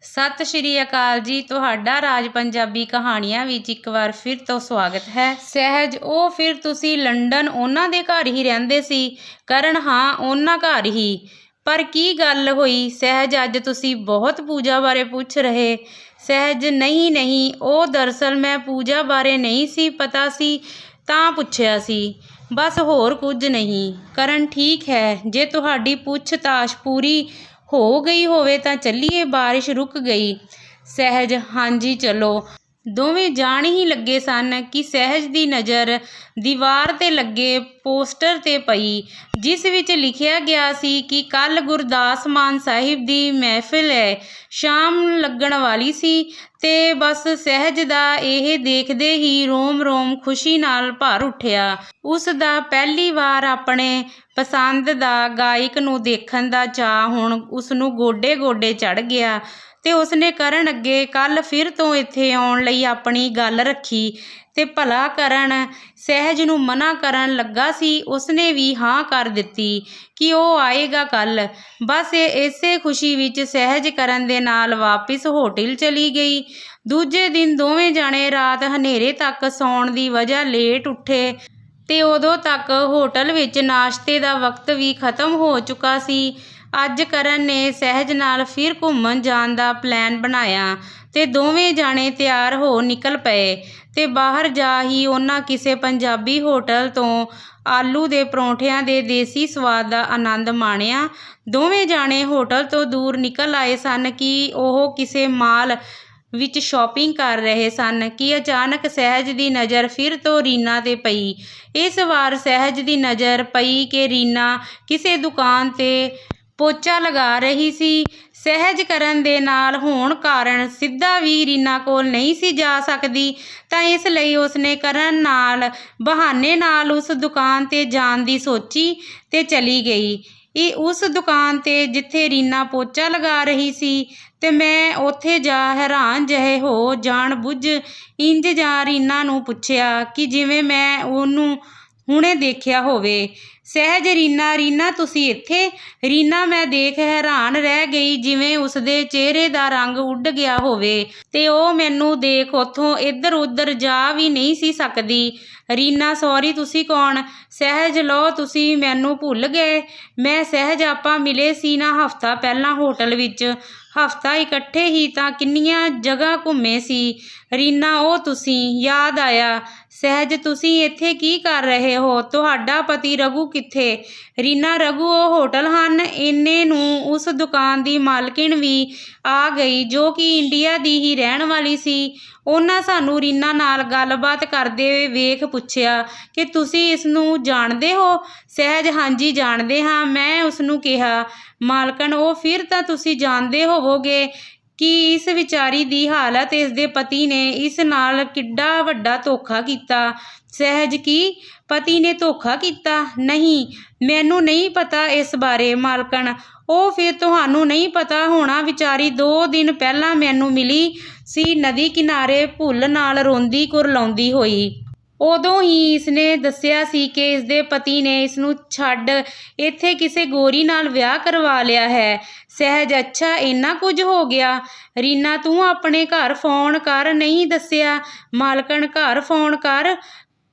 ਸਤਿ ਸ਼੍ਰੀ ਅਕਾਲ ਜੀ। ਤੁਹਾਡਾ ਰਾਜ ਪੰਜਾਬੀ ਕਹਾਣੀਆਂ ਵਿੱਚ ਇੱਕ ਵਾਰ ਫਿਰ ਤੋਂ ਸਵਾਗਤ ਹੈ। ਸਹਿਜ ਉਹ ਫਿਰ ਤੁਸੀਂ ਲੰਡਨ ਉਹਨਾਂ ਦੇ ਘਰ ਹੀ ਰਹਿੰਦੇ ਸੀ? ਕਰਨ ਹਾਂ, ਉਹਨਾਂ ਘਰ ਹੀ। ਪਰ ਕੀ ਗੱਲ ਹੋਈ ਸਹਿਜ, ਅੱਜ ਤੁਸੀਂ ਬਹੁਤ ਪੂਜਾ ਬਾਰੇ ਪੁੱਛ ਰਹੇ? ਸਹਿਜ ਨਹੀਂ ਨਹੀਂ, ਉਹ ਦਰਅਸਲ ਮੈਂ ਪੂਜਾ ਬਾਰੇ ਨਹੀਂ ਸੀ ਪਤਾ ਸੀ ਤਾਂ ਪੁੱਛਿਆ ਸੀ, ਬਸ ਹੋਰ ਕੁਝ ਨਹੀਂ। ਕਰਨ ਠੀਕ ਹੈ, ਜੇ ਤੁਹਾਡੀ ਪੁੱਛਤਾਛ ਪੂਰੀ ਹੋ ਗਈ ਹੋਵੇ ਤਾਂ ਚੱਲੀਏ, ਬਾਰਿਸ਼ ਰੁਕ ਗਈ। ਸਹਿਜ ਹਾਂਜੀ ਚਲੋ। ਦੋਵੇਂ ਜਾਣ ਹੀ ਲੱਗੇ ਸਨ ਕਿ ਸਹਿਜ ਦੀ ਨਜ਼ਰ ਦੀਵਾਰ 'ਤੇ ਲੱਗੇ ਪੋਸਟਰ 'ਤੇ ਪਈ, ਜਿਸ ਵਿੱਚ ਲਿਖਿਆ ਗਿਆ ਸੀ ਕਿ ਕੱਲ੍ਹ ਗੁਰਦਾਸ ਮਾਨ ਸਾਹਿਬ ਦੀ ਮਹਿਫਿਲ ਹੈ, ਸ਼ਾਮ ਲੱਗਣ ਵਾਲੀ ਸੀ। ਤੇ ਬਸ ਸਹਿਜ ਦਾ ਇਹ ਦੇਖਦੇ ਹੀ ਰੋਮ ਰੋਮ ਖੁਸ਼ੀ ਨਾਲ ਭਰ ਉੱਠਿਆ। ਉਸ ਦਾ ਪਹਿਲੀ ਵਾਰ ਆਪਣੇ ਪਸੰਦ ਦਾ ਗਾਇਕ ਨੂੰ ਦੇਖਣ ਦਾ ਚਾਅ ਹੁਣ ਉਸਨੂੰ ਗੋਡੇ ਗੋਡੇ ਚੜ੍ਹ ਗਿਆ ਤੇ ਉਸਨੇ ਕਰਨ ਅੱਗੇ ਕੱਲ੍ਹ ਫਿਰ ਤੋਂ ਇੱਥੇ ਆਉਣ ਲਈ ਆਪਣੀ ਗੱਲ ਰੱਖੀ। ਤੇ ਭਲਾ ਕਰਨ ਸਹਿਜ ਨੂੰ ਮਨਾ ਕਰਨ ਲੱਗਾ ਸੀ, ਉਸਨੇ ਵੀ ਹਾਂ ਕਰ ਦਿੱਤੀ ਕਿ ਉਹ ਆਏਗਾ ਕੱਲ੍ਹ। ਬਸ ਇਸੇ ਖੁਸ਼ੀ ਵਿੱਚ ਸਹਿਜ ਕਰਨ ਦੇ ਨਾਲ ਵਾਪਿਸ ਹੋਟਲ ਚਲੀ ਗਈ। ਦੂਜੇ ਦਿਨ ਦੋਵੇਂ ਜਾਣੇ ਰਾਤ ਹਨੇਰੇ ਤੱਕ ਸੌਣ ਦੀ ਵਜ੍ਹਾ ਲੇਟ ਉੱਠੇ ਤੇ ਉਦੋਂ ਤੱਕ ਹੋਟਲ ਵਿੱਚ ਨਾਸ਼ਤੇ ਦਾ ਵਕਤ ਵੀ ਖਤਮ ਹੋ ਚੁੱਕਾ ਸੀ। ਅੱਜ ਕਰਨ ਨੇ ਸਹਿਜ ਨਾਲ ਫਿਰ ਘੁੰਮਣ ਜਾਣ ਦਾ ਪਲਾਨ ਬਣਾਇਆ ਤੇ ਦੋਵੇਂ ਜਾਣੇ ਤਿਆਰ ਹੋ ਨਿਕਲ ਪਏ। ਤੇ ਬਾਹਰ ਜਾ ਹੀ ਉਹਨਾਂ ਕਿਸੇ ਪੰਜਾਬੀ ਹੋਟਲ ਤੋਂ ਆਲੂ ਦੇ ਪਰੌਂਠਿਆਂ ਦੇ ਦੇਸੀ ਸਵਾਦ ਦਾ ਆਨੰਦ ਮਾਣਿਆ। ਦੋਵੇਂ ਜਾਣੇ ਹੋਟਲ ਤੋਂ ਦੂਰ ਨਿਕਲ ਆਏ ਸਨ ਕਿ ਉਹ ਕਿਸੇ ਮਾਲ ਵਿੱਚ ਸ਼ਾਪਿੰਗ ਕਰ ਰਹੇ ਸਨ ਕਿ ਅਚਾਨਕ ਸਹਿਜ ਦੀ ਨਜ਼ਰ ਫਿਰ ਤੋਂ ਰੀਨਾ 'ਤੇ ਪਈ। ਇਸ ਵਾਰ ਸਹਿਜ ਦੀ ਨਜ਼ਰ ਪਈ ਕਿ ਰੀਨਾ ਕਿਸੇ ਦੁਕਾਨ 'ਤੇ ਪੋਚਾ ਲਗਾ ਰਹੀ ਸੀ। ਸਹਿਜ ਕਰਨ ਦੇ ਨਾਲ ਹੋਣ ਕਾਰਨ ਸਿੱਧਾ ਵੀ ਰੀਨਾ ਕੋਲ ਨਹੀਂ ਸੀ ਜਾ ਸਕਦੀ, ਤਾਂ ਇਸ ਲਈ ਉਸਨੇ ਕਰਨ ਨਾਲ ਬਹਾਨੇ ਨਾਲ ਉਸ ਦੁਕਾਨ 'ਤੇ ਜਾਣ ਦੀ ਸੋਚੀ ਤੇ ਚਲੀ ਗਈ। ਇਹ ਉਸ ਦੁਕਾਨ 'ਤੇ ਜਿੱਥੇ ਰੀਨਾ ਪੋਚਾ ਲਗਾ ਰਹੀ ਸੀ ਤੇ ਮੈਂ ਉੱਥੇ ਜਾ ਹੈਰਾਨ ਜਿਹੇ ਹੋ ਜਾਣ ਬੁੱਝ ਇੰਜ ਜਾਂ ਰੀਨਾ ਨੂੰ ਪੁੱਛਿਆ ਕਿ ਜਿਵੇਂ ਮੈਂ ਉਹਨੂੰ ਹੁਣੇ ਦੇਖਿਆ ਹੋਵੇ। ਸਹਿਜ ਰੀਨਾ ਰੀਨਾ ਤੁਸੀਂ ਇੱਥੇ? ਰੀਨਾ ਮੈਂ ਦੇਖ ਹੈਰਾਨ ਰਹਿ ਗਈ, ਜਿਵੇਂ ਉਸਦੇ ਚਿਹਰੇ ਦਾ ਰੰਗ ਉੱਡ ਗਿਆ ਹੋਵੇ ਤੇ ਉਹ ਮੈਨੂੰ ਦੇਖ ਉੱਥੋਂ ਇੱਧਰ ਉੱਧਰ ਜਾ ਵੀ ਨਹੀਂ ਸੀ ਸਕਦੀ। ਰੀਨਾ ਸੌਰੀ, ਤੁਸੀਂ ਕੌਣ? ਸਹਿਜ ਲਓ, ਤੁਸੀਂ ਮੈਨੂੰ ਭੁੱਲ ਗਏ। ਮੈਂ ਸਹਿਜ, ਆਪਾਂ ਮਿਲੇ ਸੀ ਨਾ ਹਫ਼ਤਾ ਪਹਿਲਾਂ ਹੋਟਲ ਵਿੱਚ। ਹਫ਼ਤਾ ਇਕੱਠੇ ਹੀ ਤਾਂ ਕਿੰਨੀਆਂ ਜਗ੍ਹਾ ਘੁੰਮੇ ਸੀ। ਰੀਨਾ ਉਹ ਤੁਸੀਂ, ਯਾਦ ਆਇਆ। ਸਹਿਜ ਤੁਸੀਂ ਇੱਥੇ ਕੀ ਕਰ ਰਹੇ ਹੋ? ਤੁਹਾਡਾ ਪਤੀ ਰਘੂ ਕਿੱਥੇ? ਰੀਨਾ ਰਘੂ ਉਹ ਹੋਟਲ ਹਨ। ਇੰਨੇ ਨੂੰ ਉਸ ਦੁਕਾਨ ਦੀ ਮਾਲਕਿਨ ਵੀ ਆ ਗਈ ਜੋ ਕਿ ਇੰਡੀਆ ਦੀ ਹੀ ਰਹਿਣ ਵਾਲੀ ਸੀ। ਉਹਨਾਂ ਸਾਨੂੰ ਰੀਨਾ ਨਾਲ ਗੱਲਬਾਤ ਕਰਦੇ ਵੇਖ ਪੁੱਛਿਆ ਕਿ ਤੁਸੀਂ ਇਸ ਨੂੰ ਜਾਣਦੇ ਹੋ? ਸਹਿਜ ਹਾਂਜੀ ਜਾਣਦੇ ਹਾਂ। ਮੈਂ ਉਸਨੂੰ ਕਿਹਾ। ਮਾਲਕਣ ਉਹ ਫਿਰ ਤਾਂ ਤੁਸੀਂ ਜਾਣਦੇ ਹੋਵੋਗੇ ਕਿ ਇਸ ਵਿਚਾਰੀ ਦੀ ਹਾਲਤ, ਇਸ ਦੇ ਪਤੀ ਨੇ ਇਸ ਨਾਲ ਕਿੱਡਾ ਵੱਡਾ ਧੋਖਾ ਕੀਤਾ। ਸਹਿਜ ਕੀ? ਪਤੀ ਨੇ ਧੋਖਾ ਕੀਤਾ? ਨਹੀਂ, ਮੈਨੂੰ ਨਹੀਂ ਪਤਾ ਇਸ ਬਾਰੇ ਮਾਲਕਣ। ਉਹ ਫਿਰ ਤੁਹਾਨੂੰ ਨਹੀਂ ਪਤਾ ਹੋਣਾ, ਵਿਚਾਰੀ 2 ਦਿਨ ਪਹਿਲਾਂ ਮੈਨੂੰ ਮਿਲੀ ਸੀ ਨਦੀ ਕਿਨਾਰੇ ਭੁੱਲ ਨਾਲ ਰੋਂਦੀ ਕੁਰਲਾਉਂਦੀ ਹੋਈ। ਉਦੋਂ ਹੀ ਇਸਨੇ ਦੱਸਿਆ ਸੀ ਕਿ ਇਸਦੇ ਪਤੀ ਨੇ ਇਸਨੂੰ ਛੱਡ ਇੱਥੇ ਕਿਸੇ ਗੋਰੀ ਨਾਲ ਵਿਆਹ ਕਰਵਾ ਲਿਆ ਹੈ। ਸਹਿਜ ਅੱਛਾ, ਇੰਨਾ ਕੁਝ ਹੋ ਗਿਆ। ਰੀਨਾ ਤੂੰ ਆਪਣੇ ਘਰ ਫੋਨ ਕਰ, ਨਹੀਂ ਦੱਸਿਆ? ਮਾਲਕਣ ਘਰ ਫੋਨ ਕਰ?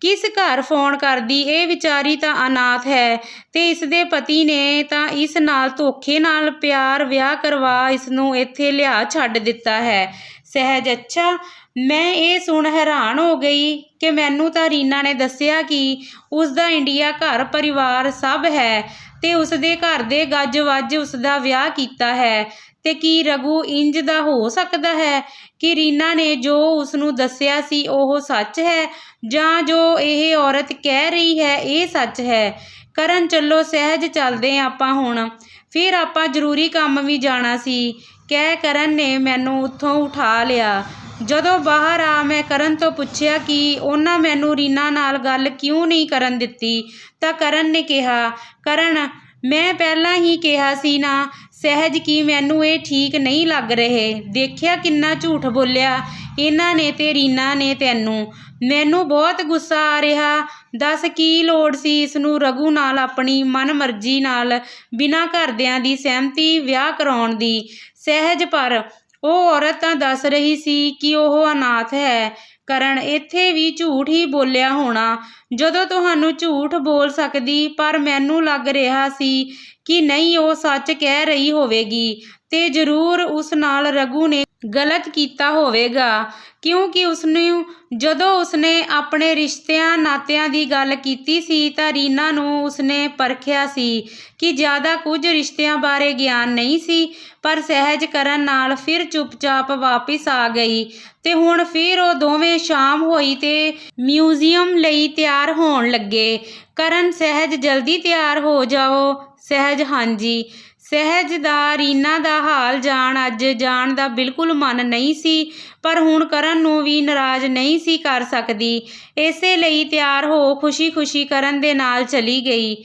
ਕਿਸ ਘਰ ਫੋਨ ਕਰਦੀ? ਇਹ ਵਿਚਾਰੀ ਤਾਂ ਅਨਾਥ ਹੈ ਤੇ ਇਸਦੇ ਪਤੀ ਨੇ ਤਾਂ ਇਸ ਨਾਲ ਧੋਖੇ ਨਾਲ ਪਿਆਰ ਵਿਆਹ ਕਰਵਾ ਇਸਨੂੰ ਇੱਥੇ ਲਿਆ ਛੱਡ ਦਿੱਤਾ ਹੈ। ਸਹਿਜ ਅੱਛਾ। ਮੈਂ ਇਹ ਸੁਣ ਹੈਰਾਨ ਹੋ ਗਈ ਕਿ ਮੈਨੂੰ ਤਾਂ ਰੀਨਾ ਨੇ ਦੱਸਿਆ ਕਿ ਉਸਦਾ ਇੰਡੀਆ ਘਰ ਪਰਿਵਾਰ ਸਭ ਹੈ ਤੇ ਉਸਦੇ ਘਰ ਦੇ ਗੱਜ ਵੱਜ ਉਸਦਾ ਵਿਆਹ ਕੀਤਾ ਹੈ। ਤੇ ਕੀ ਰਘੂ ਇੰਜ ਦਾ ਹੋ ਸਕਦਾ ਹੈ? ਕਿ ਰੀਨਾ ਨੇ ਜੋ ਉਸਨੂੰ ਦੱਸਿਆ ਸੀ ਉਹ ਸੱਚ ਹੈ ਜਾਂ ਜੋ ਇਹ ਔਰਤ ਕਹਿ ਰਹੀ ਹੈ ਇਹ ਸੱਚ ਹੈ? ਕਰਨ ਚੱਲੋ ਸਹਿਜ, ਚੱਲਦੇ ਆਪਾਂ ਹੁਣ, ਫਿਰ ਆਪਾਂ ਜ਼ਰੂਰੀ ਕੰਮ ਵੀ ਜਾਣਾ ਸੀ, ਕਹਿ ਕਰਨ ਨੇ ਮੈਨੂੰ ਉੱਥੋਂ ਉਠਾ ਲਿਆ। ਜਦੋਂ ਬਾਹਰ ਆ ਮੈਂ ਕਰਨ ਤੋਂ ਪੁੱਛਿਆ ਕਿ ਉਹਨਾਂ ਮੈਨੂੰ ਰੀਨਾ ਨਾਲ ਗੱਲ ਕਿਉਂ ਨਹੀਂ ਕਰਨ ਦਿੱਤੀ, ਤਾਂ ਕਰਨ ਨੇ ਕਿਹਾ, ਕਰਨ ਮੈਂ ਪਹਿਲਾਂ ਹੀ ਕਿਹਾ ਸੀ ਨਾ ਸਹਿਜ ਕਿ ਮੈਨੂੰ ਇਹ ਠੀਕ ਨਹੀਂ ਲੱਗ ਰਹੇ। ਦੇਖਿਆ ਕਿੰਨਾ ਝੂਠ ਬੋਲਿਆ ਇਹਨਾਂ ਨੇ ਤੇ ਰੀਨਾ ਨੇ ਤੈਨੂੰ। ਮੈਨੂੰ ਬਹੁਤ ਗੁੱਸਾ ਆ ਰਿਹਾ। ਦੱਸ ਕੀ ਲੋੜ ਸੀ ਇਸਨੂੰ ਰਘੂ ਨਾਲ ਆਪਣੀ ਮਨਮਰਜ਼ੀ ਨਾਲ ਬਿਨਾਂ ਘਰਦਿਆਂ ਦੀ ਸਹਿਮਤੀ ਵਿਆਹ ਕਰਾਉਣ ਦੀ? ਸਹਿਜ ਪਰ ਉਹ ਔਰਤ ਤਾਂ ਦੱਸ ਰਹੀ ਸੀ ਕਿ ਉਹ ਅਨਾਥ ਹੈ। ਕਰਨ ਇੱਥੇ ਵੀ ਝੂਠ ਹੀ ਬੋਲਿਆ ਹੋਣਾ ਜਦੋਂ ਤੁਹਾਨੂੰ ਝੂਠ ਬੋਲ ਸਕਦੀ, ਪਰ ਮੈਨੂੰ ਲੱਗ ਰਿਹਾ ਸੀ ਕਿ ਨਹੀਂ, ਉਹ ਸੱਚ ਕਹਿ ਰਹੀ ਹੋਵੇਗੀ ਤੇ ਜ਼ਰੂਰ ਉਸ ਨਾਲ ਰਘੂ ਨੇ ਗਲਤ ਕੀਤਾ ਹੋਵੇਗਾ, ਕਿਉਂਕਿ ਉਸਨੂੰ ਜਦੋਂ ਉਸਨੇ ਆਪਣੇ ਰਿਸ਼ਤਿਆਂ ਨਾਤਿਆਂ ਦੀ ਗੱਲ ਕੀਤੀ ਸੀ ਤਾਂ ਰੀਨਾ ਨੂੰ ਉਸਨੇ ਪਰਖਿਆ ਸੀ ਕਿ ਜ਼ਿਆਦਾ ਕੁਝ ਰਿਸ਼ਤਿਆਂ ਬਾਰੇ ਗਿਆਨ ਨਹੀਂ ਸੀ। ਪਰ ਸਹਿਜ ਕਰਨ ਨਾਲ ਫਿਰ ਚੁੱਪਚਾਪ ਵਾਪਿਸ ਆ ਗਈ ਤੇ ਹੁਣ ਫਿਰ ਉਹ ਦੋਵੇਂ ਸ਼ਾਮ ਹੋਈ ਤੇ ਮਿਊਜ਼ੀਅਮ ਲਈ ਤਿਆਰ ਹੋਣ ਲੱਗੇ। ਕਰਨ, ਸਹਿਜ ਜਲਦੀ ਤਿਆਰ ਹੋ ਜਾਓ। ਸਹਿਜ, ਹਾਂਜੀ। ਸਹਿਜ ਦਾ ਰੀਨਾ ਦਾ ਹਾਲ ਅੱਜ ਜਾਣ ਦਾ ਬਿਲਕੁਲ ਮਨ ਨਹੀਂ ਸੀ, ਪਰ ਹੁਣ ਕਰਨ ਨੂੰ ਵੀ ਨਾਰਾਜ਼ ਨਹੀਂ ਸੀ ਕਰ ਸਕਦੀ। ਇਸੇ ਲਈ ਤਿਆਰ ਹੋ ਖੁਸ਼ੀ-ਖੁਸ਼ੀ ਕਰਨ ਦੇ ਨਾਲ ਚਲੀ ਗਈ।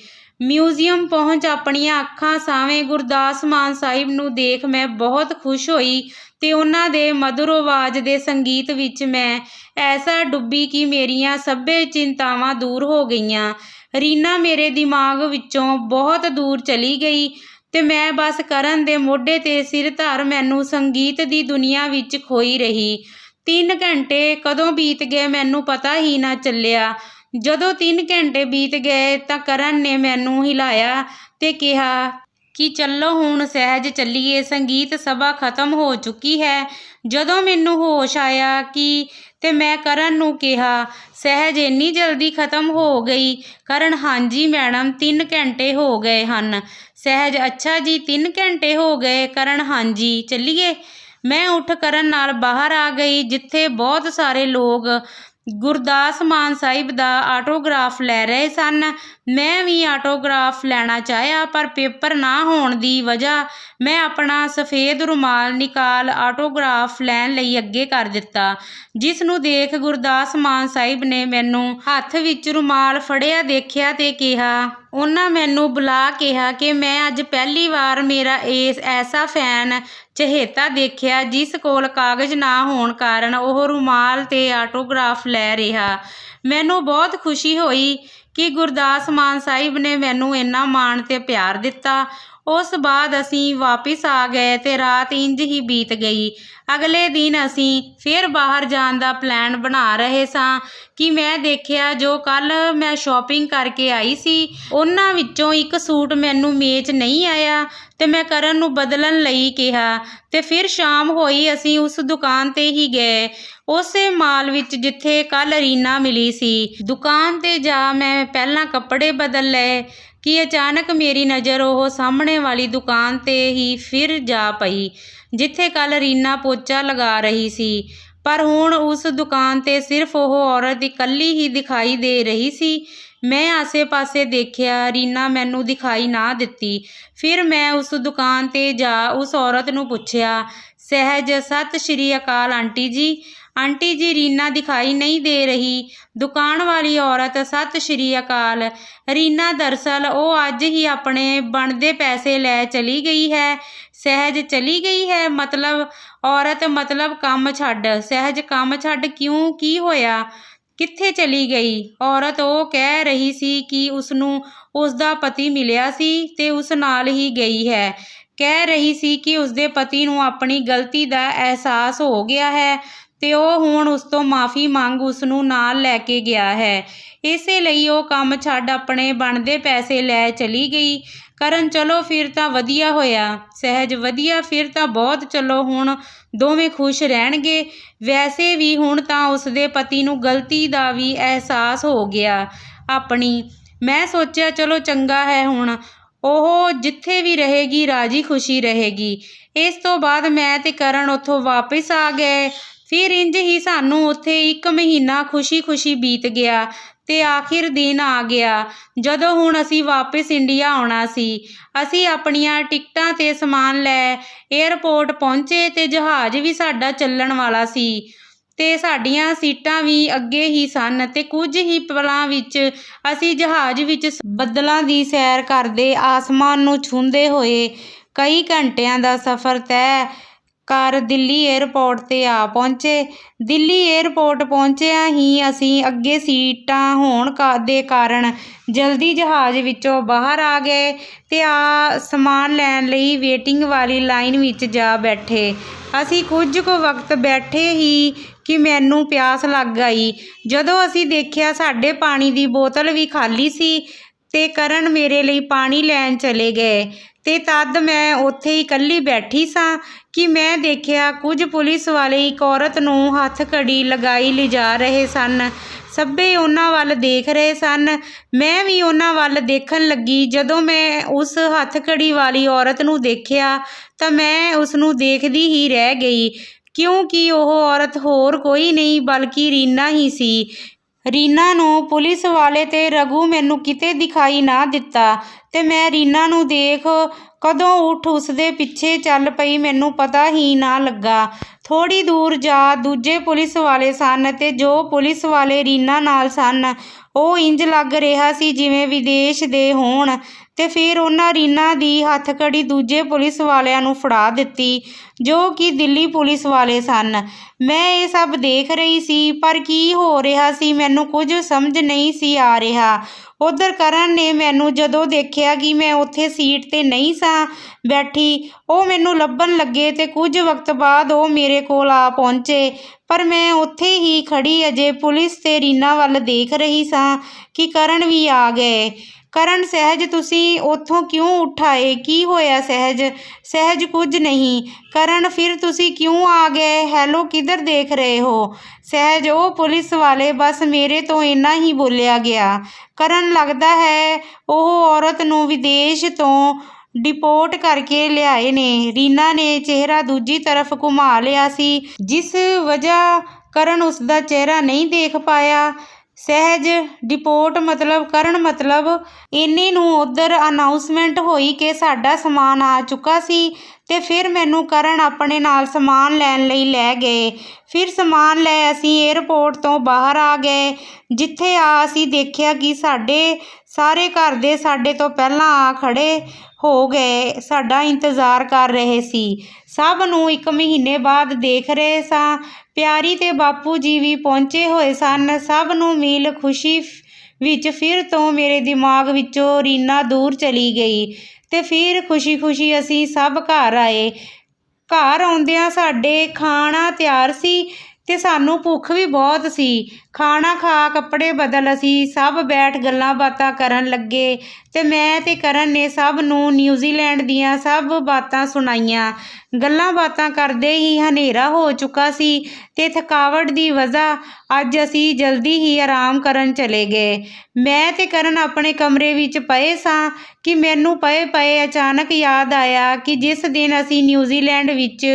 ਮਿਊਜ਼ੀਅਮ ਪਹੁੰਚ ਆਪਣੀਆਂ ਅੱਖਾਂ ਸਾਹਵੇਂ ਗੁਰਦਾਸ ਮਾਨ ਸਾਹਿਬ ਨੂੰ ਦੇਖ ਮੈਂ ਬਹੁਤ ਖੁਸ਼ ਹੋਈ ਤੇ ਉਹਨਾਂ ਦੇ ਮਧੁਰ ਆਵਾਜ਼ ਦੇ ਸੰਗੀਤ ਵਿੱਚ ਮੈਂ ਐਸਾ ਡੁੱਬੀ ਕਿ ਮੇਰੀਆਂ ਸਭੇ ਚਿੰਤਾਵਾਂ ਦੂਰ ਹੋ ਗਈਆਂ। ਰੀਨਾ ਮੇਰੇ ਦਿਮਾਗ ਵਿੱਚੋਂ ਬਹੁਤ ਦੂਰ ਚਲੀ ਗਈ ਤੇ ਮੈਂ ਬਸ ਕਰਨ ਦੇ ਮੋਢੇ 'ਤੇ ਸਿਰ ਧਰ ਮੈਨੂੰ ਸੰਗੀਤ ਦੀ ਦੁਨੀਆ ਵਿੱਚ ਖੋਈ ਰਹੀ। 3 ਘੰਟੇ ਕਦੋਂ ਬੀਤ ਗਏ ਮੈਨੂੰ ਪਤਾ ਹੀ ਨਾ ਚੱਲਿਆ। ਜਦੋਂ 3 ਘੰਟੇ ਬੀਤ ਗਏ ਤਾਂ ਕਰਨ ਨੇ ਮੈਨੂੰ ਹਿਲਾਇਆ ਤੇ ਕਿਹਾ ਕਿ ਚੱਲੋ ਹੁਣ ਸਹਿਜ ਚੱਲੀਏ, ਸੰਗੀਤ ਸਭਾ ਖਤਮ ਹੋ ਚੁੱਕੀ ਹੈ। ਜਦੋਂ ਮੈਨੂੰ ਹੋਸ਼ ਆਇਆ ਤੇ ਮੈਂ ਕਰਨ ਨੂੰ ਕਿਹਾ, ਸਹਿਜ ਇੰਨੀ ਜਲਦੀ ਖਤਮ ਹੋ ਗਈ? ਕਰਨ, ਹਾਂਜੀ ਮੈਡਮ, 3 ਘੰਟੇ ਹੋ ਗਏ ਹਨ। ਸਹਿਜ, ਅੱਛਾ ਜੀ, 3 ਘੰਟੇ ਹੋ ਗਏ? ਕਰਨ, ਹਾਂਜੀ, ਚੱਲੀਏ। ਮੈਂ ਉੱਠ ਕਰਨ ਨਾਲ ਬਾਹਰ ਆ ਗਈ, ਜਿੱਥੇ ਬਹੁਤ ਸਾਰੇ ਲੋਕ ਗੁਰਦਾਸ ਮਾਨ ਸਾਹਿਬ ਦਾ ਆਟੋਗ੍ਰਾਫ ਲੈ ਰਹੇ ਸਨ। ਮੈਂ ਵੀ ਆਟੋਗ੍ਰਾਫ ਲੈਣਾ ਚਾਹਿਆ, ਪਰ ਪੇਪਰ ਨਾ ਹੋਣ ਦੀ ਵਜ੍ਹਾ ਮੈਂ ਆਪਣਾ ਸਫੇਦ ਰੁਮਾਲ ਨਿਕਾਲ ਆਟੋਗ੍ਰਾਫ ਲੈਣ ਲਈ ਅੱਗੇ ਕਰ ਦਿੱਤਾ, ਜਿਸ ਨੂੰ ਦੇਖ ਗੁਰਦਾਸ ਮਾਨ ਸਾਹਿਬ ਨੇ ਮੈਨੂੰ ਹੱਥ ਵਿੱਚ ਰੁਮਾਲ ਫੜਿਆ ਦੇਖਿਆ ਤੇ ਕਿਹਾ, ਉਹਨਾਂ ਮੈਨੂੰ ਬੁਲਾ ਕਿਹਾ ਕਿ ਮੈਂ ਅੱਜ ਪਹਿਲੀ ਵਾਰ ਮੇਰਾ ਐਸਾ ਫੈਨ ਚਹੇਤਾ ਦੇਖਿਆ ਜਿਸ ਕੋਲ ਕਾਗਜ਼ ਨਾ ਹੋਣ ਕਾਰਨ ਉਹ ਰੁਮਾਲ ਤੇ ਆਟੋਗ੍ਰਾਫ ਲੈ ਰਿਹਾ। ਮੈਨੂੰ ਬਹੁਤ ਖੁਸ਼ੀ ਹੋਈ ਕਿ ਗੁਰਦਾਸ ਮਾਨ ਸਾਹਿਬ ਨੇ ਮੈਨੂੰ ਇੰਨਾ ਮਾਣ ਤੇ ਪਿਆਰ ਦਿੱਤਾ। ਉਸ ਬਾਅਦ ਅਸੀਂ ਵਾਪਿਸ ਆ ਗਏ ਤੇ ਰਾਤ ਇੰਜ ਹੀ ਬੀਤ ਗਈ। ਅਗਲੇ ਦਿਨ ਅਸੀਂ ਫਿਰ ਬਾਹਰ ਜਾਣ ਦਾ ਪਲਾਨ ਬਣਾ ਰਹੇ ਸਾਂ ਕਿ ਮੈਂ ਦੇਖਿਆ ਜੋ ਕੱਲ੍ਹ ਮੈਂ ਸ਼ਾਪਿੰਗ ਕਰਕੇ ਆਈ ਸੀ ਉਹਨਾਂ ਵਿੱਚੋਂ ਇੱਕ ਸੂਟ ਮੈਨੂੰ ਮੇਚ ਨਹੀਂ ਆਇਆ ਤੇ ਮੈਂ ਕਰਨ ਨੂੰ ਬਦਲਣ ਲਈ ਕਿਹਾ ਤੇ ਫਿਰ ਸ਼ਾਮ ਹੋਈ। ਅਸੀਂ ਉਸ ਦੁਕਾਨ 'ਤੇ ਹੀ ਗਏ, ਉਸੇ ਮਾਲ ਵਿੱਚ ਜਿੱਥੇ ਕੱਲ੍ਹ ਰੀਨਾ ਮਿਲੀ ਸੀ। ਦੁਕਾਨ 'ਤੇ ਜਾ ਮੈਂ ਪਹਿਲਾਂ ਕੱਪੜੇ ਬਦਲ ਲਏ ਕਿ ਅਚਾਨਕ ਮੇਰੀ ਨਜ਼ਰ ਉਹ ਸਾਹਮਣੇ ਵਾਲੀ ਦੁਕਾਨ 'ਤੇ ਹੀ ਫਿਰ ਜਾ ਪਈ ਜਿੱਥੇ ਕੱਲ੍ਹ ਰੀਨਾ ਪੋਚਾ ਲਗਾ ਰਹੀ ਸੀ। ਪਰ ਹੁਣ ਉਸ ਦੁਕਾਨ 'ਤੇ ਸਿਰਫ ਉਹ ਔਰਤ ਇਕੱਲੀ ਹੀ ਦਿਖਾਈ ਦੇ ਰਹੀ ਸੀ। ਮੈਂ ਆਸੇ-ਪਾਸੇ ਦੇਖਿਆ, ਰੀਨਾ ਮੈਨੂੰ ਦਿਖਾਈ ਨਾ ਦਿੱਤੀ। ਫਿਰ ਮੈਂ ਉਸ ਦੁਕਾਨ 'ਤੇ ਜਾ ਉਸ ਔਰਤ ਨੂੰ ਪੁੱਛਿਆ, ਸਹਿਜ, ਸਤਿ ਸ਼੍ਰੀ ਅਕਾਲ ਆਂਟੀ ਜੀ। ਆਂਟੀ ਜੀ, ਰੀਨਾ ਦਿਖਾਈ ਨਹੀਂ ਦੇ ਰਹੀ। ਦੁਕਾਨ ਵਾਲੀ ਔਰਤ, ਸਤਿ ਸ਼੍ਰੀ ਅਕਾਲ। ਰੀਨਾ, ਦਰਅਸਲ ਉਹ ਅੱਜ ਹੀ ਆਪਣੇ ਬਣਦੇ ਪੈਸੇ ਲੈ ਚਲੀ ਗਈ ਹੈ। ਸਹਿਜ, ਚਲੀ ਗਈ ਹੈ? ਮਤਲਬ? ਔਰਤ, ਮਤਲਬ ਕੰਮ ਛੱਡ। ਸਹਿਜ, ਕੰਮ ਛੱਡ ਕਿਉਂ? ਕੀ ਹੋਇਆ? ਕਿੱਥੇ ਚਲੀ ਗਈ? ਔਰਤ, ਉਹ ਕਹਿ ਰਹੀ ਸੀ ਕਿ ਉਸਨੂੰ ਉਸਦਾ ਪਤੀ ਮਿਲਿਆ ਸੀ ਤੇ ਉਸ ਨਾਲ ਹੀ ਗਈ ਹੈ। ਕਹਿ ਰਹੀ ਸੀ ਕਿ ਉਸਦੇ ਪਤੀ ਨੂੰ ਆਪਣੀ ਗਲਤੀ ਦਾ ਅਹਿਸਾਸ ਹੋ ਗਿਆ ਹੈ ਤੇ ਉਹ ਹੁਣ ਉਸ ਤੋਂ ਮਾਫ਼ੀ ਮੰਗ ਉਸ ਨੂੰ ਨਾਲ ਲੈ ਕੇ ਗਿਆ ਹੈ। ਇਸੇ ਲਈ ਉਹ ਕੰਮ ਛੱਡ ਆਪਣੇ ਬਣਦੇ ਪੈਸੇ ਲੈ ਚਲੀ ਗਈ। ਕਰਨ, ਚਲੋ ਫਿਰ ਤਾਂ ਵਧੀਆ ਹੋਇਆ। ਸਹਿਜ, ਵਧੀਆ? ਫਿਰ ਤਾਂ ਬਹੁਤ। ਚਲੋ ਹੁਣ ਦੋਵੇਂ ਖੁਸ਼ ਰਹਿਣਗੇ। ਵੈਸੇ ਵੀ ਹੁਣ ਤਾਂ ਉਸਦੇ ਪਤੀ ਨੂੰ ਗਲਤੀ ਦਾ ਵੀ ਅਹਿਸਾਸ ਹੋ ਗਿਆ ਆਪਣੀ। ਮੈਂ ਸੋਚਿਆ ਚਲੋ ਚੰਗਾ ਹੈ, ਹੁਣ ਉਹ ਜਿੱਥੇ ਵੀ ਰਹੇਗੀ ਰਾਜੀ ਖੁਸ਼ੀ ਰਹੇਗੀ। ਇਸ ਤੋਂ ਬਾਅਦ ਮੈਂ ਤੇ ਕਰਨ ਉੱਥੋਂ ਵਾਪਿਸ ਆ ਗਏ। ਫਿਰ ਇੰਜ ਹੀ ਸਾਨੂੰ ਉੱਥੇ 1 ਮਹੀਨਾ ਖੁਸ਼ੀ-ਖੁਸ਼ੀ ਬੀਤ ਗਿਆ ਤੇ ਆਖਿਰ ਦਿਨ ਆ ਗਿਆ ਜਦੋਂ ਹੁਣ ਅਸੀਂ ਵਾਪਿਸ ਇੰਡੀਆ ਆਉਣਾ ਸੀ। ਅਸੀਂ ਆਪਣੀਆਂ ਟਿਕਟਾਂ ਤੇ ਸਮਾਨ ਲੈ ਏਅਰਪੋਰਟ ਪਹੁੰਚੇ ਤੇ ਜਹਾਜ਼ ਵੀ ਸਾਡਾ ਚੱਲਣ ਵਾਲਾ ਸੀ ਤੇ ਸਾਡੀਆਂ ਸੀਟਾਂ ਵੀ ਅੱਗੇ ਹੀ ਸਨ ਤੇ ਕੁਝ ਹੀ ਪਲਾਂ ਵਿੱਚ ਅਸੀਂ ਜਹਾਜ਼ ਵਿੱਚ ਬੱਦਲਾਂ ਦੀ ਸੈਰ ਕਰਦੇ ਆਸਮਾਨ ਨੂੰ ਛੂੰਹਦੇ ਹੋਏ ਕਈ ਘੰਟਿਆਂ ਦਾ ਸਫ਼ਰ ਤੈਅ ਕਰ ਦਿੱਲੀ ਏਅਰਪੋਰਟ 'ਤੇ ਆ ਪਹੁੰਚੇ। ਦਿੱਲੀ ਏਅਰਪੋਰਟ ਪਹੁੰਚਿਆਂ ਹੀ ਅਸੀਂ ਅੱਗੇ ਸੀਟਾਂ ਹੋਣ ਦੇ ਕਾਰਨ ਜਲਦੀ ਜਹਾਜ਼ ਵਿੱਚੋਂ ਬਾਹਰ ਆ ਗਏ ਅਤੇ ਸਮਾਨ ਲੈਣ ਲਈ ਵੇਟਿੰਗ ਵਾਲੀ ਲਾਈਨ ਵਿੱਚ ਜਾ ਬੈਠੇ। ਅਸੀਂ ਕੁਝ ਕੁ ਵਕਤ ਬੈਠੇ ਹੀ ਕਿ ਮੈਨੂੰ ਪਿਆਸ ਲੱਗ ਆਈ। ਜਦੋਂ ਅਸੀਂ ਦੇਖਿਆ ਸਾਡੇ ਪਾਣੀ ਦੀ ਬੋਤਲ ਵੀ ਖਾਲੀ ਸੀ ਅਤੇ ਕਰਨ ਮੇਰੇ ਲਈ ਪਾਣੀ ਲੈਣ ਚਲੇ ਗਏ ਅਤੇ ਤਦ ਮੈਂ ਉੱਥੇ ਹੀ ਇਕੱਲੀ ਬੈਠੀ ਸਾਂ ਕਿ ਮੈਂ ਦੇਖਿਆ ਕੁਝ ਪੁਲਿਸ ਵਾਲੇ ਇੱਕ ਔਰਤ ਨੂੰ ਹੱਥਕੜੀ ਲਗਾਈ ਲਿਜਾ ਰਹੇ ਸਨ। ਸਭੇ ਉਹਨਾਂ ਵੱਲ ਦੇਖ ਰਹੇ ਸਨ। ਮੈਂ ਵੀ ਉਹਨਾਂ ਵੱਲ ਦੇਖਣ ਲੱਗੀ। ਜਦੋਂ ਮੈਂ ਉਸ ਹੱਥਕੜੀ ਵਾਲੀ ਔਰਤ ਨੂੰ ਦੇਖਿਆ ਤਾਂ ਮੈਂ ਉਸ ਨੂੰ ਦੇਖਦੀ ਹੀ ਰਹਿ ਗਈ, ਕਿਉਂਕਿ ਉਹ ਔਰਤ ਹੋਰ ਕੋਈ ਨਹੀਂ ਬਲਕਿ ਰੀਨਾ ਹੀ ਸੀ। ਰੀਨਾ ਨੂੰ ਪੁਲਿਸ ਵਾਲੇ ਤੇ ਰਘੂ ਮੈਨੂੰ ਕਿਤੇ ਦਿਖਾਈ ਨਾ ਦਿੱਤਾ ਅਤੇ ਮੈਂ ਰੀਨਾ ਨੂੰ ਦੇਖ ਕਦੋਂ ਉੱਠ ਉਸਦੇ ਪਿੱਛੇ ਚੱਲ ਪਈ ਮੈਨੂੰ ਪਤਾ ਹੀ ਨਾ ਲੱਗਾ। ਥੋੜ੍ਹੀ ਦੂਰ ਜਾ ਦੂਜੇ ਪੁਲਿਸ ਵਾਲੇ ਸਨ ਅਤੇ ਜੋ ਪੁਲਿਸ ਵਾਲੇ ਰੀਨਾ ਨਾਲ ਸਨ ਉਹ ਇੰਜ ਲੱਗ ਰਿਹਾ ਸੀ ਜਿਵੇਂ ਵਿਦੇਸ਼ ਦੇ ਹੋਣ। ਅਤੇ ਫਿਰ ਉਹਨਾਂ ਰੀਨਾ ਦੀ ਹੱਥਕੜੀ ਦੂਜੇ ਪੁਲਿਸ ਵਾਲਿਆਂ ਨੂੰ ਫੜਾ ਦਿੱਤੀ ਜੋ ਕਿ ਦਿੱਲੀ ਪੁਲਿਸ ਵਾਲੇ ਸਨ। ਮੈਂ ਇਹ ਸਭ ਦੇਖ ਰਹੀ ਸੀ, ਪਰ ਕੀ ਹੋ ਰਿਹਾ ਸੀ ਮੈਨੂੰ ਕੁਝ ਸਮਝ ਨਹੀਂ ਸੀ ਆ ਰਿਹਾ। ਉੱਧਰ ਕਰਨ ਨੇ ਮੈਨੂੰ ਜਦੋਂ ਦੇਖਿਆ ਕਿ ਮੈਂ ਉੱਥੇ ਸੀਟ 'ਤੇ ਨਹੀਂ ਸਾਂ ਬੈਠੀ, ਉਹ ਮੈਨੂੰ ਲੱਭਣ ਲੱਗੇ ਅਤੇ ਕੁਝ ਵਕਤ ਬਾਅਦ ਉਹ ਮੇਰੇ ਕੋਲ ਆ ਪਹੁੰਚੇ। ਪਰ ਮੈਂ ਉੱਥੇ ਹੀ ਖੜੀ ਅਜੇ ਪੁਲਿਸ ਤੇ ਰੀਨਾ ਵੱਲ ਦੇਖ ਰਹੀ ਸਾਂ ਕਿ ਕਰਨ ਵੀ ਆ ਗਏ। ਕਰਨ, ਸਹਿਜ ਤੁਸੀਂ ਉੱਥੋਂ ਕਿਉਂ ਉੱਠ ਆਏ? ਕੀ ਹੋਇਆ ਸਹਿਜ? ਸਹਿਜ, ਕੁਝ ਨਹੀਂ। ਕਰਨ, ਫਿਰ ਤੁਸੀਂ ਕਿਉਂ ਆ ਗਏ? ਹੈਲੋ, ਕਿੱਧਰ ਦੇਖ ਰਹੇ ਹੋ? ਸਹਿਜ, ਉਹ ਪੁਲਿਸ ਵਾਲੇ, ਬਸ ਮੇਰੇ ਤੋਂ ਇੰਨਾ ਹੀ ਬੋਲਿਆ ਗਿਆ। ਕਰਨ, ਲੱਗਦਾ ਹੈ ਉਹ ਔਰਤ ਨੂੰ ਵਿਦੇਸ਼ ਤੋਂ ਡਿਪੋਰਟ ਕਰਕੇ ਲਿਆਏ ਨੇ। ਰੀਨਾ ਨੇ ਚਿਹਰਾ ਦੂਜੀ ਤਰਫ ਘੁਮਾ ਲਿਆ ਸੀ, ਜਿਸ ਵਜ੍ਹਾ ਕਰਨ ਉਸਦਾ ਚਿਹਰਾ ਨਹੀਂ ਦੇਖ ਪਾਇਆ। ਸਹਿਜ, ਡਿਪੋਰਟ ਮਤਲਬ? ਕਰਨ, ਮਤਲਬ ਇੰਨੇ ਨੂੰ ਉੱਧਰ ਅਨਾਊਂਸਮੈਂਟ ਹੋਈ ਕਿ ਸਾਡਾ ਸਮਾਨ ਆ ਚੁੱਕਾ ਸੀ ਅਤੇ ਫਿਰ ਮੈਨੂੰ ਕਰਨ ਆਪਣੇ ਨਾਲ ਸਮਾਨ ਲੈਣ ਲਈ ਲੈ ਗਏ। ਫਿਰ ਸਮਾਨ ਲੈ ਅਸੀਂ ਏਅਰਪੋਰਟ ਤੋਂ ਬਾਹਰ ਆ ਗਏ, ਜਿੱਥੇ ਅਸੀਂ ਦੇਖਿਆ ਕਿ ਸਾਡੇ ਸਾਰੇ ਘਰ ਦੇ ਸਾਡੇ ਤੋਂ ਪਹਿਲਾਂ ਆ ਖੜੇ ਹੋ ਗਏ, ਸਾਡਾ ਇੰਤਜ਼ਾਰ ਕਰ ਰਹੇ ਸੀ। ਸਭ ਨੂੰ 1 ਮਹੀਨੇ ਬਾਅਦ ਦੇਖ ਰਹੇ ਸਾਂ। ਪਿਆਰੀ ਤੇ ਬਾਪੂ ਜੀ ਵੀ ਪਹੁੰਚੇ ਹੋਏ ਸਨ। ਸਭ ਨੂੰ ਮਿਲ ਖੁਸ਼ੀ ਵਿੱਚ ਫਿਰ ਤੋਂ ਮੇਰੇ ਦਿਮਾਗ ਵਿੱਚੋਂ ਰੀਨਾ ਦੂਰ ਚਲੀ ਗਈ ਅਤੇ ਫਿਰ ਖੁਸ਼ੀ ਅਸੀਂ ਸਭ ਘਰ ਆਏ। ਘਰ ਆਉਂਦਿਆਂ ਸਾਡੇ ਖਾਣਾ ਤਿਆਰ ਸੀ ਅਤੇ ਸਾਨੂੰ ਭੁੱਖ ਵੀ ਬਹੁਤ ਸੀ। ਖਾਣਾ ਖਾ ਕੱਪੜੇ ਬਦਲ ਅਸੀਂ ਸਭ ਬੈਠ ਗੱਲਾਂ ਬਾਤਾਂ ਕਰਨ ਲੱਗੇ ਅਤੇ ਮੈਂ ਅਤੇ ਕਰਨ ਨੇ ਸਭ ਨੂੰ ਨਿਊਜ਼ੀਲੈਂਡ ਦੀਆਂ ਸਭ ਬਾਤਾਂ ਸੁਣਾਈਆਂ। ਗੱਲਾਂ ਬਾਤਾਂ ਕਰਦੇ ਹੀ ਹਨੇਰਾ ਹੋ ਚੁੱਕਾ ਸੀ ਅਤੇ ਥਕਾਵਟ ਦੀ ਵਜ੍ਹਾ ਅੱਜ ਅਸੀਂ ਜਲਦੀ ਹੀ ਆਰਾਮ ਕਰਨ ਚਲੇ ਗਏ। ਮੈਂ ਅਤੇ ਕਰਨ ਆਪਣੇ ਕਮਰੇ ਵਿੱਚ ਪਏ ਸਾਂ ਕਿ ਮੈਨੂੰ ਪਏ ਅਚਾਨਕ ਯਾਦ ਆਇਆ ਕਿ ਜਿਸ ਦਿਨ ਅਸੀਂ ਨਿਊਜ਼ੀਲੈਂਡ ਵਿੱਚ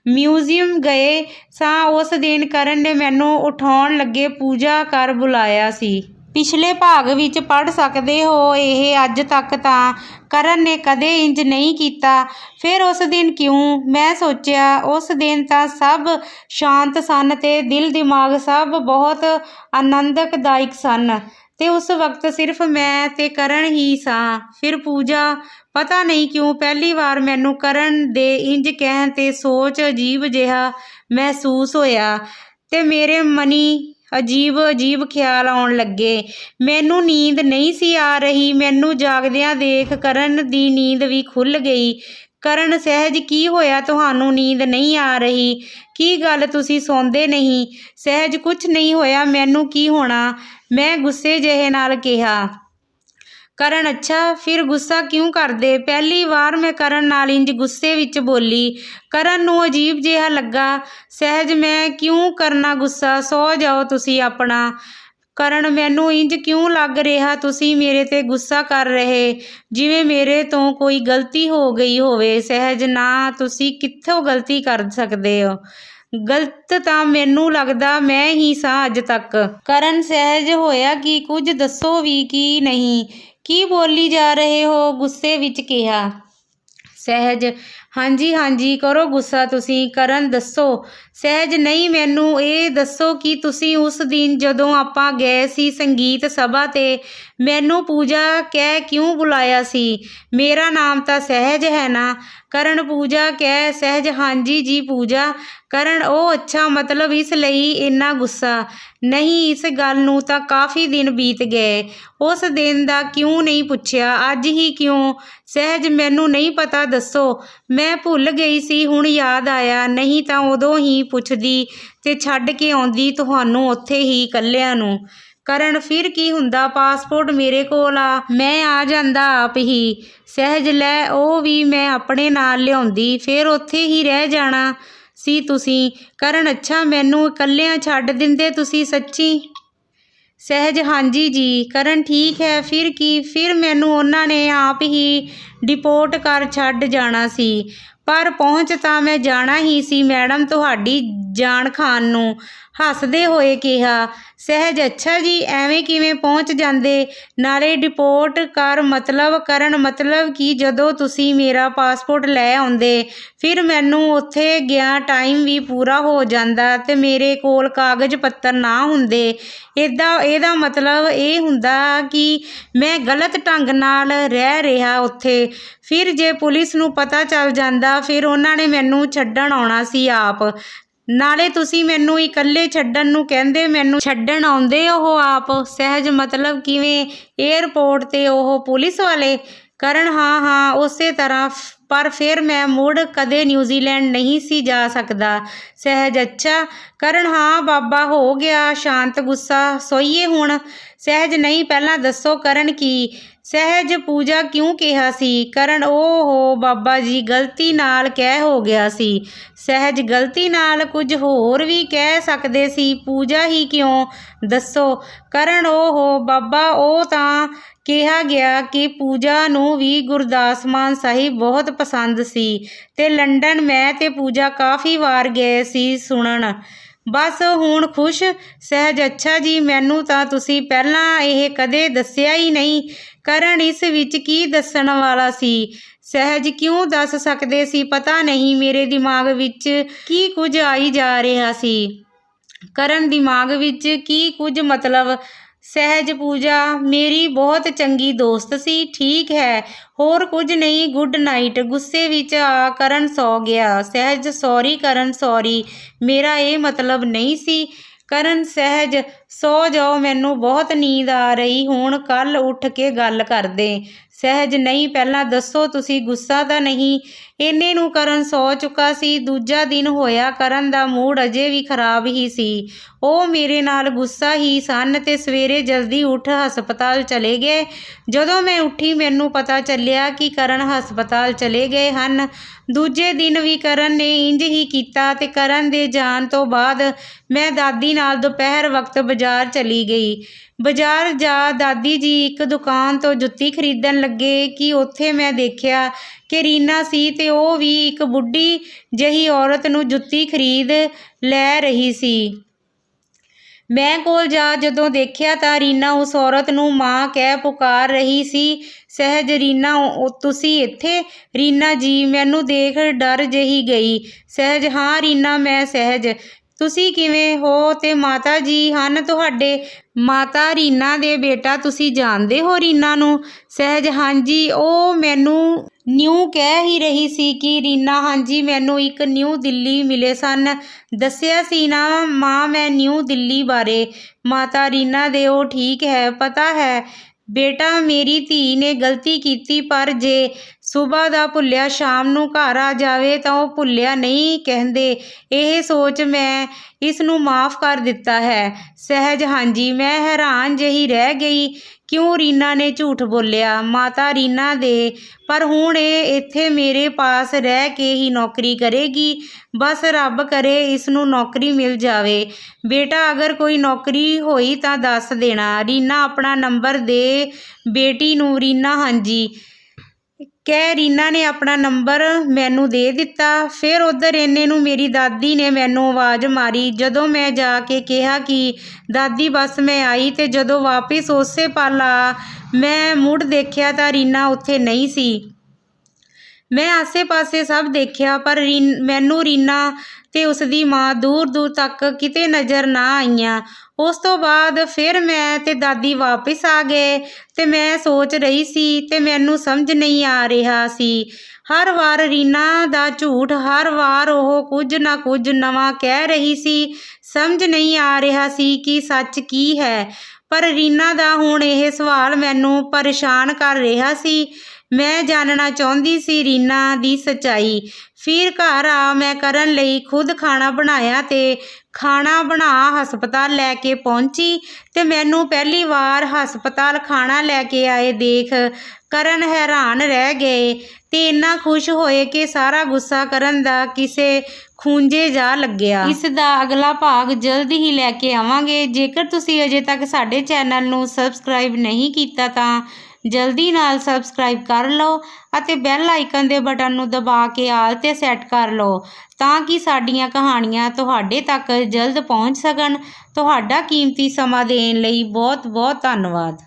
ਮਿਊਜ਼ੀਅਮ ਗਏ ਸਾਂ ਉਸ ਦਿਨ ਕਰਨ ਨੇ ਮੈਨੂੰ ਉਠਾਉਣ ਲੱਗੇ ਪੂਜਾ ਕਰ ਬੁਲਾਇਆ ਸੀ। ਪਿਛਲੇ ਭਾਗ ਵਿੱਚ ਪੜ੍ਹ ਸਕਦੇ ਹੋ ਇਹ। ਅੱਜ ਤੱਕ ਤਾਂ ਕਰਨ ਨੇ ਕਦੇ ਇੰਜ ਨਹੀਂ ਕੀਤਾ, ਫਿਰ ਉਸ ਦਿਨ ਕਿਉਂ? ਮੈਂ ਸੋਚਿਆ ਉਸ ਦਿਨ ਤਾਂ ਸਭ ਸ਼ਾਂਤ ਸਨ ਅਤੇ ਦਿਲ ਦਿਮਾਗ ਸਭ ਬਹੁਤ ਆਨੰਦਦਾਇਕ ਸਨ ਅਤੇ ਉਸ ਵਕਤ ਸਿਰਫ ਮੈਂ ਅਤੇ ਕਰਨ ਹੀ ਸਾਂ। ਫਿਰ ਪੂਜਾ, ਪਤਾ ਨਹੀਂ ਕਿਉਂ ਪਹਿਲੀ ਵਾਰ ਮੈਨੂੰ ਕਰਨ ਦੇ ਇੰਜ ਕਹਿਣ 'ਤੇ ਸੋਚ ਅਜੀਬ ਜਿਹਾ ਮਹਿਸੂਸ ਹੋਇਆ ਅਤੇ ਮੇਰੇ ਮਨੀ ਅਜੀਬ ਖਿਆਲ ਆਉਣ ਲੱਗੇ। ਮੈਨੂੰ ਨੀਂਦ ਨਹੀਂ ਸੀ ਆ ਰਹੀ। ਮੈਨੂੰ ਜਾਗਦਿਆਂ ਦੇਖ ਕਰਨ ਦੀ ਨੀਂਦ ਵੀ ਖੁੱਲ੍ਹ ਗਈ। ਕਰਨ, ਸਹਿਜ, ਕੀ ਹੋਇਆ ਤੁਹਾਨੂੰ? ਨੀਂਦ ਨਹੀਂ ਆ ਰਹੀ? ਕੀ ਗੱਲ ਤੁਸੀਂ ਸੌਂਦੇ ਨਹੀਂ? ਸਹਿਜ, ਕੁਝ ਨਹੀਂ ਹੋਇਆ, ਮੈਨੂੰ ਕੀ ਹੋਣਾ? ਮੈਂ ਗੁੱਸੇ ਜਿਹੇ ਨਾਲ ਕਿਹਾ। ਕਰਨ, ਅੱਛਾ, ਫਿਰ ਗੁੱਸਾ ਕਿਉਂ ਕਰਦੇ? ਪਹਿਲੀ ਵਾਰ ਮੈਂ ਕਰਨ ਨਾਲ ਇੰਜ ਗੁੱਸੇ ਵਿੱਚ ਬੋਲੀ। ਕਰਨ ਨੂੰ ਅਜੀਬ ਜਿਹਾ ਲੱਗਾ। ਸਹਿਜ, ਮੈਂ ਕਿਉਂ ਕਰਨਾ ਗੁੱਸਾ? ਸੌ ਜਾਓ ਤੁਸੀਂ ਆਪਣਾ। ਕਰਨ, ਮੈਨੂੰ ਇੰਜ ਕਿਉਂ ਲੱਗ ਰਿਹਾ ਤੁਸੀਂ ਮੇਰੇ 'ਤੇ ਗੁੱਸਾ ਕਰ ਰਹੇ, ਜਿਵੇਂ ਮੇਰੇ ਤੋਂ ਕੋਈ ਗਲਤੀ ਹੋ ਗਈ ਹੋਵੇ? ਸਹਿਜ, ਨਾ, ਤੁਸੀਂ ਕਿੱਥੋਂ ਗਲਤੀ ਕਰ ਸਕਦੇ ਹੋ? ਗਲਤ ਤਾਂ ਮੈਨੂੰ ਲੱਗਦਾ ਮੈਂ ਹੀ ਸਾਂ ਅੱਜ ਤੱਕ। ਕਰਨ, ਸਹਿਜ, ਹੋਇਆ ਕੀ? ਕੁਝ ਦੱਸੋ ਵੀ। ਕੀ ਨਹੀਂ? ਕੀ ਬੋਲੀ ਜਾ ਰਹੇ ਹੋ? ਗੁੱਸੇ ਵਿੱਚ ਕਿਹਾ। ਸਹਿਜ, ਹਾਂਜੀ ਹਾਂਜੀ ਕਰੋ ਗੁੱਸਾ ਤੁਸੀਂ। ਕਰਨ ਦੱਸੋ। ਸਹਿਜ ਨਹੀਂ, ਮੈਨੂੰ ਇਹ ਦੱਸੋ ਕਿ ਤੁਸੀਂ ਉਸ ਦਿਨ ਜਦੋਂ ਆਪਾਂ ਗਏ ਸੀ ਸੰਗੀਤ ਸਭਾ 'ਤੇ ਮੈਨੂੰ ਪੂਜਾ ਕਹਿ ਕਿਉਂ ਬੁਲਾਇਆ ਸੀ? ਮੇਰਾ ਨਾਮ ਤਾਂ ਸਹਿਜ ਹੈ ਨਾ। ਕਰਨ ਪੂਜਾ ਕਹਿ। ਸਹਿਜ ਹਾਂਜੀ ਜੀ ਪੂਜਾ। ਕਰਨ ਉਹ ਅੱਛਾ, ਮਤਲਬ ਇਸ ਲਈ ਇੰਨਾ ਗੁੱਸਾ? ਨਹੀਂ, ਇਸ ਗੱਲ ਨੂੰ ਤਾਂ ਕਾਫੀ ਦਿਨ ਬੀਤ ਗਏ। ਉਸ ਦਿਨ ਦਾ ਕਿਉਂ ਨਹੀਂ ਪੁੱਛਿਆ? ਅੱਜ ਹੀ ਕਿਉਂ? ਸਹਿਜ ਮੈਨੂੰ ਨਹੀਂ ਪਤਾ, ਦੱਸੋ। ਮੈਂ ਭੁੱਲ ਗਈ ਸੀ, ਹੁਣ ਯਾਦ ਆਇਆ, ਨਹੀਂ ਤਾਂ ਉਦੋਂ ਹੀ ਪੁੱਛਦੀ ਤੇ ਛੱਡ ਕੇ ਆਉਂਦੀ ਤੁਹਾਨੂੰ ਉੱਥੇ ਹੀ ਇਕੱਲਿਆਂ ਨੂੰ। ਕਰਨ ਫਿਰ ਕੀ ਹੁੰਦਾ, ਪਾਸਪੋਰਟ ਮੇਰੇ ਕੋਲ ਆ, ਮੈਂ ਆ ਜਾਂਦਾ ਆਪ ਹੀ। ਸਹਿਜ ਲੈ ਉਹ ਵੀ ਮੈਂ ਆਪਣੇ ਨਾਲ ਲਿਆਉਂਦੀ, ਫਿਰ ਉੱਥੇ ਹੀ ਰਹਿ ਜਾਣਾ ਸੀ ਤੁਸੀਂ। ਕਰਨ ਅੱਛਾ, ਮੈਨੂੰ ਇਕੱਲਿਆਂ ਛੱਡ ਦਿੰਦੇ ਤੁਸੀਂ ਸੱਚੀ? ਸਹਿਜ ਹਾਂਜੀ ਜੀ। ਕਰਨ ਠੀਕ ਹੈ, ਫਿਰ ਕੀ? ਫਿਰ ਮੈਨੂੰ ਉਹਨਾਂ ਨੇ ਆਪ ਹੀ ਡਿਪੋਰਟ ਕਰ ਛੱਡ ਜਾਣਾ ਸੀ। ਪਰ ਪਹੁੰਚ ਤਾਂ ਮੈਂ ਜਾਣਾ ਹੀ ਸੀ ਮੈਡਮ ਤੁਹਾਡੀ ਜਾਨ ਖਾਨ ਨੂੰ। ਹੱਸਦੇ ਹੋਏ ਕਿਹਾ। ਸਹਿਜ ਅੱਛਾ ਜੀ, ਐਵੇਂ ਕਿਵੇਂ ਪਹੁੰਚ ਜਾਂਦੇ? ਨਾਲੇ ਡਿਪੋਰਟ ਕਰ ਮਤਲਬ? ਕਰਨ ਮਤਲਬ ਕਿ ਜਦੋਂ ਤੁਸੀਂ ਮੇਰਾ ਪਾਸਪੋਰਟ ਲੈ ਆਉਂਦੇ ਫਿਰ ਮੈਨੂੰ ਉੱਥੇ ਗਿਆ ਟਾਈਮ ਵੀ ਪੂਰਾ ਹੋ ਜਾਂਦਾ ਤੇ ਮੇਰੇ ਕੋਲ ਕਾਗਜ਼ ਪੱਤਰ ਨਾ ਹੁੰਦੇ। ਇਹਦਾ ਮਤਲਬ ਇਹ ਹੁੰਦਾ ਕਿ ਮੈਂ ਗਲਤ ਢੰਗ ਨਾਲ ਰਹਿ ਰਿਹਾ ਉੱਥੇ। ਫਿਰ ਜੇ ਪੁਲਿਸ ਨੂੰ ਪਤਾ ਚੱਲ ਜਾਂਦਾ ਫਿਰ ਉਹਨਾਂ ਨੇ ਮੈਨੂੰ ਛੱਡਣ ਆਉਣਾ ਸੀ ਆਪ। ਨਾਲੇ ਤੁਸੀਂ ਮੈਨੂੰ ਇਕੱਲੇ ਛੱਡਣ ਨੂੰ ਕਹਿੰਦੇ, ਮੈਨੂੰ ਛੱਡਣ ਆਉਂਦੇ ਉਹ ਆਪ? ਸਹਿਜ ਮਤਲਬ ਕਿਵੇਂ? ਏਅਰਪੋਰਟ 'ਤੇ ਉਹ ਪੁਲਿਸ ਵਾਲੇ? ਕਰਨ ਹਾਂ ਹਾਂ ਉਸੇ ਤਰ੍ਹਾਂ, ਪਰ ਫਿਰ ਮੈਂ ਮੁੜ ਕਦੇ ਨਿਊਜ਼ੀਲੈਂਡ ਨਹੀਂ ਸੀ ਜਾ ਸਕਦਾ। ਸਹਿਜ ਅੱਛਾ। ਕਰਨ ਹਾਂ ਬਾਬਾ ਹੋ ਗਿਆ ਸ਼ਾਂਤ, ਗੁੱਸਾ ਸੋਈਏ ਹੁਣ? ਸਹਿਜ ਨਹੀਂ, ਪਹਿਲਾਂ ਦੱਸੋ ਕਰਨ ਕੀ? ਸਹਿਜ ਪੂਜਾ ਕਿਉਂ ਕਿਹਾ ਸੀ? ਕਰਨ ਓਹੋ ਬਾਬਾ ਜੀ, ਗਲਤੀ ਨਾਲ ਕਹਿ ਹੋ ਗਿਆ ਸੀ। ਸਹਿਜ ਗਲਤੀ ਨਾਲ? ਕੁਝ ਹੋਰ ਵੀ ਕਹਿ ਸਕਦੇ ਸੀ, ਪੂਜਾ ਹੀ ਕਿਉਂ? ਦੱਸੋ। ਕਰਨ ਓਹੋ ਬਾਬਾ, ਉਹ ਤਾਂ ਕਿਹਾ ਗਿਆ ਕਿ ਪੂਜਾ ਨੂੰ ਵੀ ਗੁਰਦਾਸ ਮਾਨ ਸਾਹਿਬ ਬਹੁਤ ਪਸੰਦ ਸੀ ਤੇ ਲੰਡਨ ਮੈਂ ਤੇ ਪੂਜਾ ਕਾਫੀ ਵਾਰ ਗਏ ਸੀ ਸੁਣਨ। ਬਸ ਹੁਣ ਖੁਸ਼? ਸਹਿਜ ਅੱਛਾ ਜੀ, ਮੈਨੂੰ ਤਾਂ ਤੁਸੀਂ ਪਹਿਲਾਂ ਇਹ ਕਦੇ ਦੱਸਿਆ ਹੀ ਨਹੀਂ। ਕਰਨ ਇਸ ਵਿੱਚ ਕੀ ਦੱਸਣ ਵਾਲਾ ਸੀ? ਸਹਿਜ ਕਿਉਂ ਦੱਸ ਸਕਦੇ ਸੀ, ਪਤਾ ਨਹੀਂ ਮੇਰੇ ਦਿਮਾਗ ਵਿੱਚ ਕੀ ਕੁਝ ਆਈ ਜਾ ਰਿਹਾ ਸੀ। ਕਰਨ ਦਿਮਾਗ ਵਿੱਚ ਕੀ ਕੁਝ ਮਤਲਬ? ਸਹਿਜ ਪੂਜਾ ਮੇਰੀ ਬਹੁਤ ਚੰਗੀ ਦੋਸਤ ਸੀ। ਠੀਕ ਹੈ, ਹੋਰ ਕੁਝ ਨਹੀਂ, ਗੁੱਡ ਨਾਈਟ। ਗੁੱਸੇ ਵਿੱਚ ਆ ਕਰਨ ਸੌ ਗਿਆ। ਸਹਿਜ ਸੌਰੀ ਕਰਨ, ਸੌਰੀ, ਮੇਰਾ ਇਹ ਮਤਲਬ ਨਹੀਂ ਸੀ। ਕਰਨ ਸਹਿਜ ਸੌ ਜਾਓ, ਮੈਨੂੰ ਬਹੁਤ ਨੀਂਦ ਆ ਰਹੀ, ਹੁਣ ਕੱਲ ਉੱਠ ਕੇ ਗੱਲ ਕਰਦੇ। ਸਹਿਜ ਨਹੀਂ, ਪਹਿਲਾਂ ਦੱਸੋ ਤੁਸੀਂ ਗੁੱਸਾ ਤਾਂ ਨਹੀਂ? ਇੰਨੇ ਨੂੰ ਕਰਨ ਸੌ ਚੁੱਕਾ ਸੀ। ਦੂਜਾ ਦਿਨ ਹੋਇਆ, ਕਰਨ ਦਾ ਮੂਡ ਅਜੇ ਵੀ ਖਰਾਬ ਹੀ ਸੀ। ਉਹ ਮੇਰੇ ਨਾਲ ਗੁੱਸਾ ਹੀ ਸਨ ਤੇ ਸਵੇਰੇ ਜਲਦੀ ਉੱਠ ਹਸਪਤਾਲ ਚਲੇ ਗਏ। ਜਦੋਂ ਮੈਂ ਉੱਠੀ ਮੈਨੂੰ ਪਤਾ ਚੱਲਿਆ ਕਿ ਕਰਨ ਹਸਪਤਾਲ ਚਲੇ ਗਏ ਹਨ। ਦੂਜੇ ਦਿਨ ਵੀ ਕਰਨ ਨੇ ਇੰਜ ਹੀ ਕੀਤਾ ਤੇ ਕਰਨ ਦੇ ਜਾਣ ਤੋਂ ਬਾਅਦ ਮੈਂ ਦਾਦੀ ਨਾਲ ਦੁਪਹਿਰ ਵਕਤ ਬਾਜ਼ਾਰ ਚਲੀ ਗਈ। ਬਾਜ਼ਾਰ ਜਾ ਦਾਦੀ ਜੀ ਇੱਕ ਦੁਕਾਨ ਤੋਂ ਜੁੱਤੀ ਖਰੀਦਣ ਲੱਗੇ ਕਿ ਉੱਥੇ ਮੈਂ ਦੇਖਿਆ ਕਿ ਰੀਨਾ ਸੀ ਤੇ ਉਹ ਵੀ ਇੱਕ ਬੁੱਢੀ ਜਿਹੀ ਔਰਤ ਨੂੰ ਜੁੱਤੀ ਖਰੀਦ ਲੈ ਰਹੀ ਸੀ। ਮੈਂ ਕੋਲ ਜਾ ਜਦੋਂ ਦੇਖਿਆ ਤਾਂ ਰੀਨਾ ਉਸ ਔਰਤ ਨੂੰ ਮਾਂ ਕਹਿ ਪੁਕਾਰ ਰਹੀ ਸੀ। ਸਹਿਜ ਰੀਨਾ, ਤੁਸੀਂ ਇੱਥੇ? ਰੀਨਾ ਜੀ, ਮੈਨੂੰ ਦੇਖ ਡਰ ਜਿਹੀ ਗਈ। ਸਹਿਜ ਹਾਂ ਰੀਨਾ, ਮੈਂ ਸਹਿਜ। ਤੁਸੀਂ ਕਿਵੇਂ ਹੋ ਤੇ ਮਾਤਾ ਜੀ ਹਨ ਤੁਹਾਡੇ? ਮਾਤਾ ਰੀਨਾ ਦੇ ਬੇਟਾ, ਤੁਸੀਂ ਜਾਣਦੇ ਹੋ ਰੀਨਾ ਨੂੰ? ਸਹਿਜ ਹਾਂਜੀ, ਉਹ ਮੈਨੂੰ ਨਿਊ ਕਹਿ ਹੀ ਰਹੀ ਸੀ ਕਿ ਰੀਨਾ ਹਾਂਜੀ, ਮੈਨੂੰ ਇੱਕ ਨਿਊ ਦਿੱਲੀ ਮਿਲੇ ਸਨ, ਦੱਸਿਆ ਸੀ ਨਾ ਮਾਂ ਮੈਂ ਨਿਊ ਦਿੱਲੀ ਬਾਰੇ। ਮਾਤਾ ਰੀਨਾ ਦੇ ਉਹ ਠੀਕ ਹੈ, ਪਤਾ ਹੈ ਬੇਟਾ, ਮੇਰੀ ਧੀ ਨੇ ਗਲਤੀ ਕੀਤੀ, ਪਰ ਜੇ ਸੁਬਹ ਦਾ ਭੁੱਲਿਆ ਸ਼ਾਮ ਨੂੰ ਘਰ ਆ ਜਾਵੇ ਤਾਂ ਉਹ ਭੁੱਲਿਆ ਨਹੀਂ ਕਹਿੰਦੇ। ਇਹ ਸੋਚ ਮੈਂ ਇਸ ਨੂੰ ਮਾਫ਼ ਕਰ ਦਿੱਤਾ ਹੈ। ਸਹਿਜ ਹਾਂਜੀ, ਮੈਂ ਹੈਰਾਨ ਜਿਹੀ ਰਹਿ ਗਈ, ਕਿਉਂ ਰੀਨਾ ਨੇ ਝੂਠ ਬੋਲਿਆ? ਮਾਤਾ ਰੀਨਾ ਦੇ, ਪਰ ਹੁਣ ਇਹ ਇੱਥੇ ਮੇਰੇ ਪਾਸ ਰਹਿ ਕੇ ਹੀ ਨੌਕਰੀ ਕਰੇਗੀ। ਬਸ ਰੱਬ ਕਰੇ ਇਸ ਨੂੰ ਨੌਕਰੀ ਮਿਲ ਜਾਵੇ। ਬੇਟਾ ਅਗਰ ਕੋਈ ਨੌਕਰੀ ਹੋਈ ਤਾਂ ਦੱਸ ਦੇਣਾ। ਰੀਨਾ ਆਪਣਾ ਨੰਬਰ ਦੇ ਬੇਟੀ ਨੂੰ। ਰੀਨਾ ਹਾਂਜੀ ਕਹਿ ਰੀਨਾ ਨੇ ਆਪਣਾ ਨੰਬਰ ਮੈਨੂੰ ਦੇ ਦਿੱਤਾ। ਫਿਰ ਉੱਧਰ ਇੰਨੇ ਨੂੰ ਮੇਰੀ ਦਾਦੀ ਨੇ ਮੈਨੂੰ ਆਵਾਜ਼ ਮਾਰੀ। ਜਦੋਂ ਮੈਂ ਜਾ ਕੇ ਕਿਹਾ ਕਿ ਦਾਦੀ ਬਸ ਮੈਂ ਆਈ, ਤੇ ਜਦੋਂ ਵਾਪਿਸ ਉਸੇ ਪਲ ਆ ਮੈਂ ਮੁੜ ਦੇਖਿਆ ਤਾਂ ਰੀਨਾ ਉੱਥੇ ਨਹੀਂ ਸੀ। ਮੈਂ ਆਸੇ-ਪਾਸੇ ਸਭ ਦੇਖਿਆ ਪਰ ਮੈਨੂੰ ਰੀਨਾ ਤੇ ਉਸਦੀ ਮਾਂ ਦੂਰ-ਦੂਰ ਤੱਕ ਕਿਤੇ ਨਜ਼ਰ ਨਾ ਆਈਆਂ। ਉਸ ਤੋਂ ਬਾਅਦ ਫਿਰ ਮੈਂ ਤੇ ਦਾਦੀ ਵਾਪਿਸ ਆ ਗਏ ਤੇ ਮੈਂ ਸੋਚ ਰਹੀ ਸੀ ਤੇ ਮੈਨੂੰ ਸਮਝ ਨਹੀਂ ਆ ਰਿਹਾ ਸੀ। ਹਰ ਵਾਰ ਰੀਨਾ ਦਾ ਝੂਠ, ਹਰ ਵਾਰ ਉਹ ਕੁਝ ਨਾ ਕੁਝ ਨਵਾਂ ਕਹਿ ਰਹੀ ਸੀ। ਸਮਝ ਨਹੀਂ ਆ ਰਿਹਾ ਸੀ ਕਿ ਸੱਚ ਕੀ ਹੈ। ਪਰ ਰੀਨਾ ਦਾ ਹੁਣ ਇਹ ਸਵਾਲ ਮੈਨੂੰ ਪਰੇਸ਼ਾਨ ਕਰ ਰਿਹਾ ਸੀ। ਮੈਂ ਜਾਣਨਾ ਚਾਹੁੰਦੀ ਸੀ ਰੀਨਾ ਦੀ ਸੱਚਾਈ। ਫਿਰ ਘਰ ਆ ਮੈਂ ਕਰਨ ਲਈ ਖੁਦ ਖਾਣਾ ਬਣਾਇਆ ਤੇ ਖਾਣਾ ਬਣਾ ਹਸਪਤਾਲ ਲੈ ਕੇ ਪਹੁੰਚੀ ਤੇ ਮੈਨੂੰ ਪਹਿਲੀ ਵਾਰ ਹਸਪਤਾਲ ਖਾਣਾ ਲੈ ਕੇ ਆਏ ਦੇਖ ਕਰਨ ਹੈਰਾਨ ਰਹਿ ਗਏ ਤੇ ਇੰਨਾ ਖੁਸ਼ ਹੋਏ ਕਿ ਸਾਰਾ ਗੁੱਸਾ ਕਰਨ ਦਾ ਕਿਸੇ ਖੂੰਜੇ ਜਾ ਲੱਗਿਆ। ਇਸ ਦਾ ਅਗਲਾ ਭਾਗ ਜਲਦੀ ਹੀ ਲੈ ਕੇ ਆਵਾਂਗੇ। ਜੇਕਰ ਤੁਸੀਂ ਅਜੇ ਤੱਕ ਸਾਡੇ ਚੈਨਲ ਨੂੰ ਸਬਸਕ੍ਰਾਈਬ ਨਹੀਂ ਕੀਤਾ ਤਾਂ ਜਲਦੀ ਨਾਲ ਸਬਸਕ੍ਰਾਈਬ ਕਰ ਲਓ ਅਤੇ ਬੈਲ ਆਈਕਨ ਦੇ ਬਟਨ ਨੂੰ ਦਬਾ ਕੇ ਆਲ 'ਤੇ ਸੈੱਟ ਕਰ ਲਓ ਤਾਂ ਕਿ ਸਾਡੀਆਂ ਕਹਾਣੀਆਂ ਤੁਹਾਡੇ ਤੱਕ ਜਲਦ ਪਹੁੰਚ ਸਕਣ। ਤੁਹਾਡਾ ਕੀਮਤੀ ਸਮਾਂ ਦੇਣ ਲਈ ਬਹੁਤ ਬਹੁਤ ਧੰਨਵਾਦ।